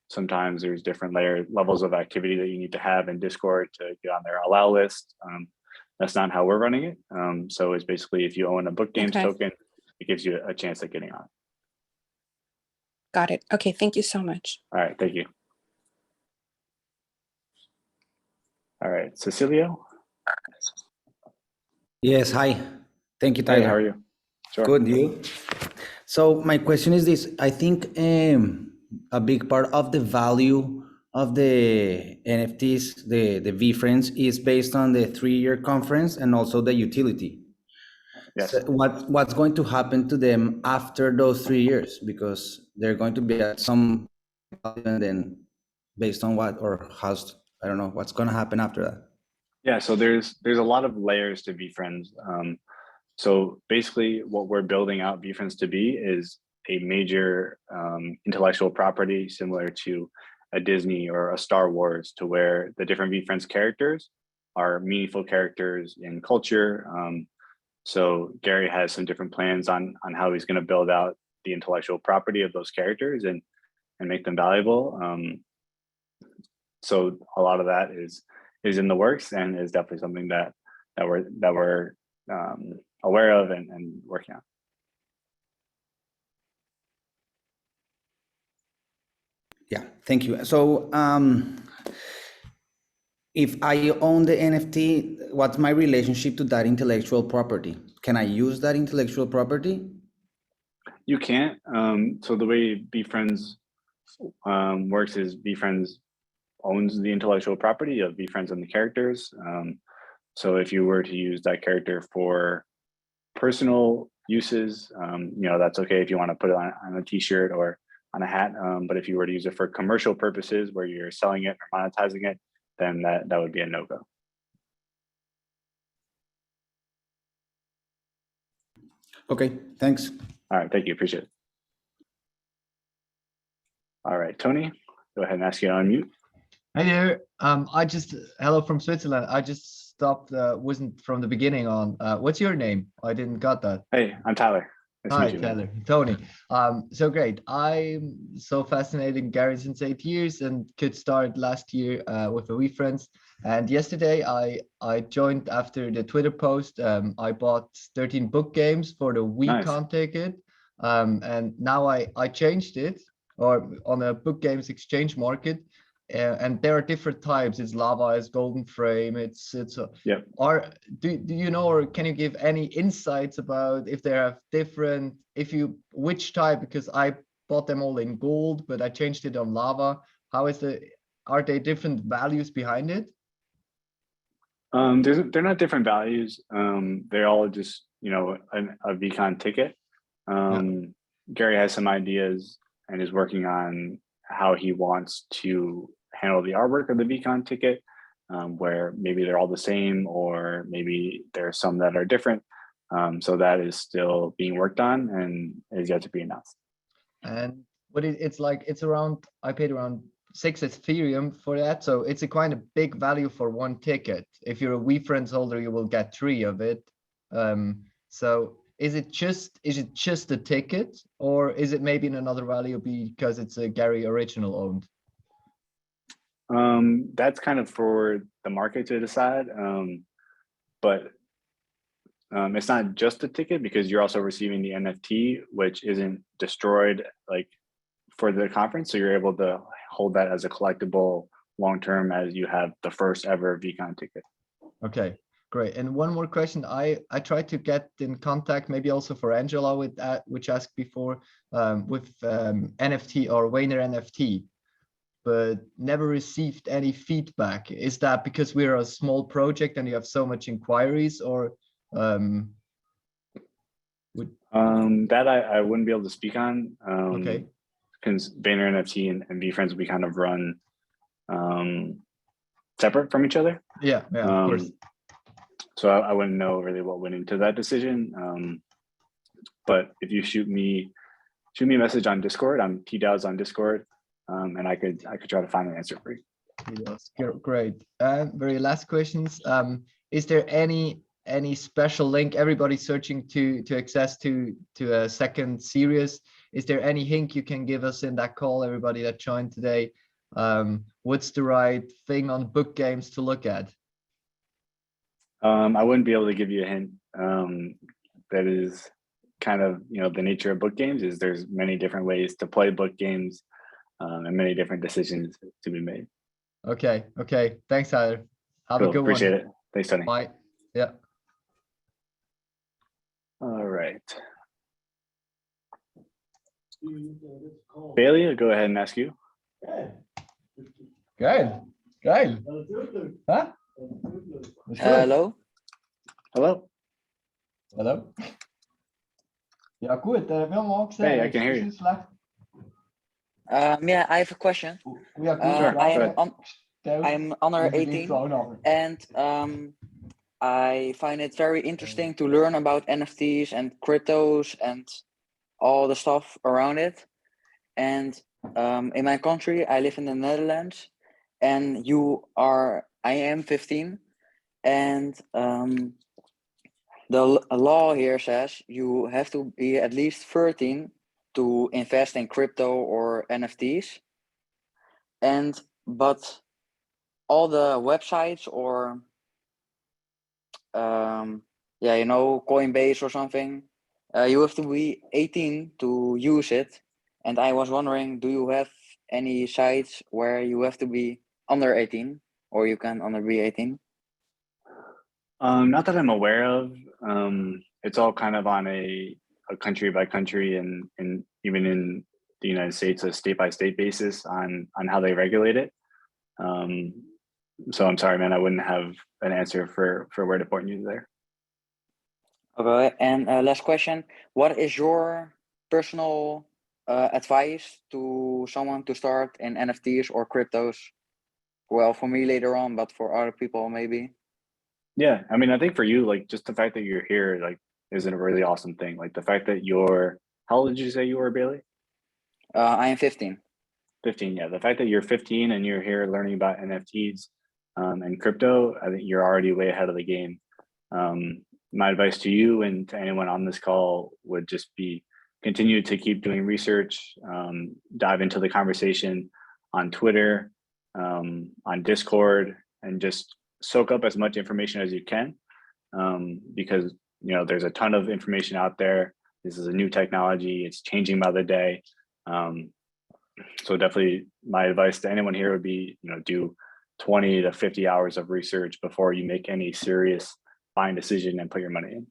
sometimes there's different levels of activity that you need to have in Discord to get on their allow list. That's not how we're running it. So it's basically if you own a book games token, it gives you a chance at getting on. Got it. Okay, thank you so much. All right, thank you. All right, Cecilio. Yes, hi. Thank you, Tyler. Hey, how are you? Sure. Good, you? So my question is this. I think a big part of the value of the NFTs, the VeeFriends, is based on the 3-year conference and also the utility. Yes. So what's going to happen to them after those 3 years? Because they're going to be at some value, and then based on what, or how's, I don't know, what's going to happen after that? Yeah, so there's a lot of layers to VeeFriends. So basically what we're building out VeeFriends to be is a major intellectual property similar to a Disney or a Star Wars, to where the different VeeFriends characters are meaningful characters in culture. So Gary has some different plans on how he's going to build out the intellectual property of those characters and make them valuable. So a lot of that is in the works and is definitely something that we're aware of and working on. Yeah, thank you. So if I own the NFT, what's my relationship to that intellectual property? Can I use that intellectual property? You can't. So the way VeeFriends works is VeeFriends owns the intellectual property of VeeFriends and the characters. So if you were to use that character for personal uses, that's okay if you want to put it on a t-shirt or a hat. But if you were to use it for commercial purposes where you're selling it or monetizing it, then that would be a no-go. Okay, thanks. All right, thank you, appreciate it. All right, Tony, go ahead and ask you to unmute. Hey there. Hello from Switzerland. I just stopped, wasn't from the beginning on. What's your name? I didn't got that. Hey, I'm Tyler. Nice to Hi, meet you, man. Tyler. Tony. So great. I'm so fascinated Gary since 8 years and could start last year with the VeeFriends. And yesterday I joined after the Twitter post. I bought 13 book games for the WeCon ticket. And now I changed it or on a book games exchange market. And there are different types. It's lava, it's golden frame, Yep. Do you know, or can you give any insights about if they have different, which type? Because I bought them all in gold, but I changed it on lava. Are they different values behind it? They're not different values. They're all just, a VCon ticket. Gary has some ideas and is working on how he wants to handle the artwork of the VCon ticket, where maybe they're all the same, or maybe there are some that are different. So that is still being worked on and is yet to be announced. And I paid around 6 Ethereum for that. So it's a kind of big value for one ticket. If you're a VeeFriends holder, you will get 3 of it. So is it just a ticket, or is it maybe in another value because it's a Gary original owned? That's kind of for the market to decide. But it's not just a ticket, because you're also receiving the NFT, which isn't destroyed like for the conference. So you're able to hold that as a collectible long-term as you have the first ever VCon ticket. Okay. Great. And one more question. I tried to get in contact, maybe also for Angela, with that, which asked before, with NFT or Wayner NFT, but never received any feedback. Is that because we're a small project and you have so much inquiries, or? That I wouldn't be able to speak on. Okay. Because Vayner NFT and VeeFriends will be kind of run separate from each other. Yeah, of course. So I wouldn't know really what went into that decision. But if you shoot me a message on Discord, I'm TDAOs on Discord, and I could try to find an answer for you. That's great. Very last questions. Is there any special link? Everybody's searching to access to a second series. Is there any hint you can give us in that call, everybody that joined today? What's the right thing on book games to look at? I wouldn't be able to give you a hint. That is kind of, the nature of book games is there's many different ways to play book games, and many different decisions to be made. Okay. Thanks, Tyler. Have Cool. a good Appreciate one. it. Thanks, Tony. Bye. Yeah. All right. Bailey, I'll go ahead and ask you. Geil. Huh? Hello? Hello. Hallo? Ja, gut, wir haben auch gesehen. Hey, I can hear you. Yeah, I have a question. Ja, gut, I'm under 18 and I find it very interesting to learn about NFTs and cryptos and all the stuff around it. And in my country, I live in the Netherlands, and I am 15, and the law here says you have to be at least 13 to invest in crypto or NFTs. But all the websites or Coinbase or something, you have to be 18 to use it. And I was wondering, do you have any sites where you have to be under 18 or you can under be 18? Not that I'm aware of. It's all kind of on a country by country and even in the United States, a state by state basis on how they regulate it. So I'm sorry, man, I wouldn't have an answer for where to point you there. Okay, and last question, what is your personal advice to someone to start in NFTs or cryptos? Well, for me later on, but for other people maybe. Yeah, I mean, I think for you, like just the fact that you're here, like, is a really awesome thing. Like the fact that you're, how old did you say you were, Bailey? I am 15. 15, yeah. The fact that you're 15 and you're here learning about NFTs and crypto, I think you're already way ahead of the game. My advice to you and to anyone on this call would just be continue to keep doing research, dive into the conversation on Twitter, on Discord, and just soak up as much information as you can, because there's a ton of information out there. This is a new technology; it's changing by the day. So definitely, my advice to anyone here would be, do 20 to 50 hours of research before you make any serious buying decision and put your money in.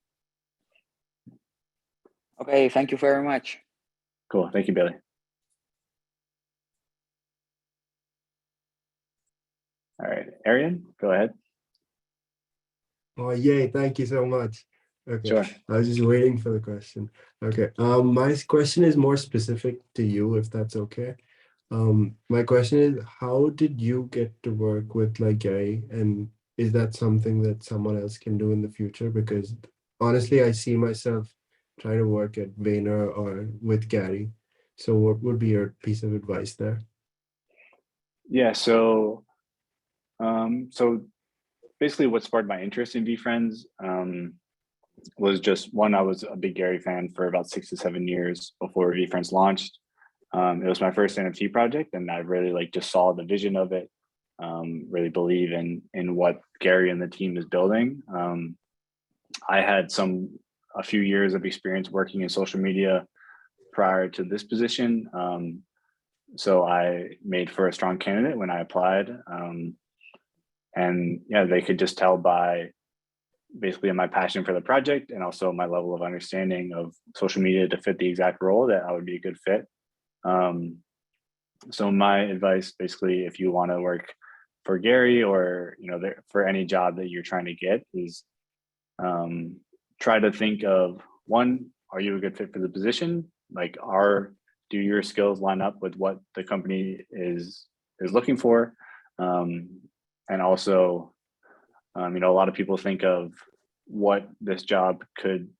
Okay, thank you very much. Cool, thank you, Billy. All right, Arian, go ahead. Oh, yay, thank you so much. Okay, Sure. I was just waiting for the question. Okay, my question is more specific to you, if that's okay. My question is, how did you get to work with like Gary, and is that something that someone else can do in the future? Because honestly, I see myself trying to work at Vayner or with Gary. So what would be your piece of advice there? Yeah, so basically what sparked my interest in VeeFriends was just one, I was a big Gary fan for about 6 to 7 years before VeeFriends launched. It was my first NFT project, and I really just saw the vision of it, really believe in what Gary and the team is building. I had a few years of experience working in social media prior to this position. So I made for a strong candidate when I applied. And yeah, they could just tell by basically my passion for the project and also my level of understanding of social media to fit the exact role that I would be a good fit. So my advice, basically, if you want to work for Gary or for any job that you're trying to get, is try to think of, one, are you a good fit for the position? Like, do your skills line up with what the company is looking for? And also, a lot of people think of what this job could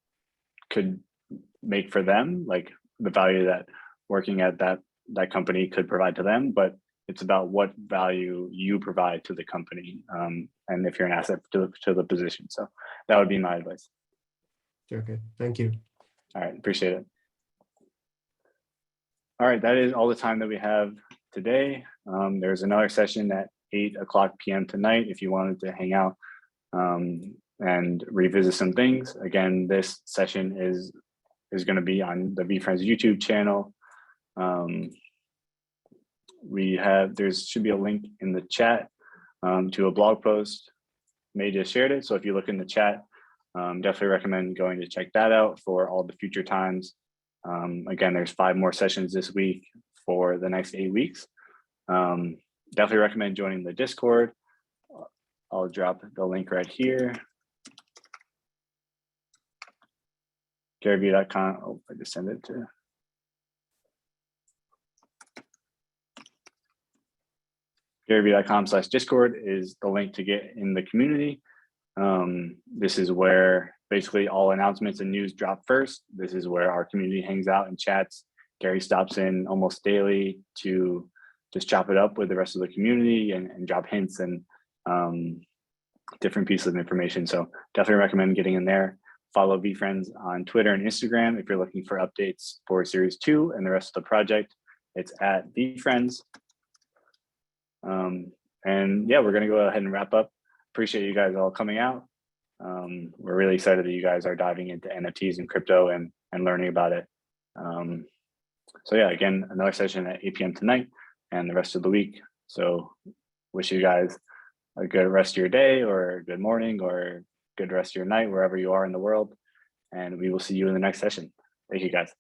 make for them, like the value that working at that company could provide to them, but it's about what value you provide to the company, and if you're an asset to the position. So that would be my advice. Okay, thank you. All right, appreciate it. All right, that is all the time that we have today. There's another session at 8:00 p.m. tonight if you wanted to hang out and revisit some things. Again, this session is going to be on the VeeFriends YouTube channel. There should be a link in the chat to a blog post. May just shared it, so if you look in the chat, definitely recommend going to check that out for all the future times. Again, there's 5 more sessions this week for the next 8 weeks. Definitely recommend joining the Discord. I'll drop the link right here. GaryVee.com. Oh, I just sent it to. GaryVee.com/Discord is the link to get in the community. This is where basically all announcements and news drop first. This is where our community hangs out and chats. Gary stops in almost daily to just chop it up with the rest of the community and drop hints and different pieces of information. So definitely recommend getting in there. Follow VeeFriends on Twitter and Instagram if you're looking for updates for Series 2 and the rest of the project. It's at VeeFriends. And yeah, we're going to go ahead and wrap up. Appreciate you guys all coming out. We're really excited that you guys are diving into NFTs and crypto and learning about it. So yeah, again, another session at 8 p.m. tonight and the rest of the week. So wish you guys a good rest of your day or a good morning or good rest of your night, wherever you are in the world. And we will see you in the next session. Thank you, guys.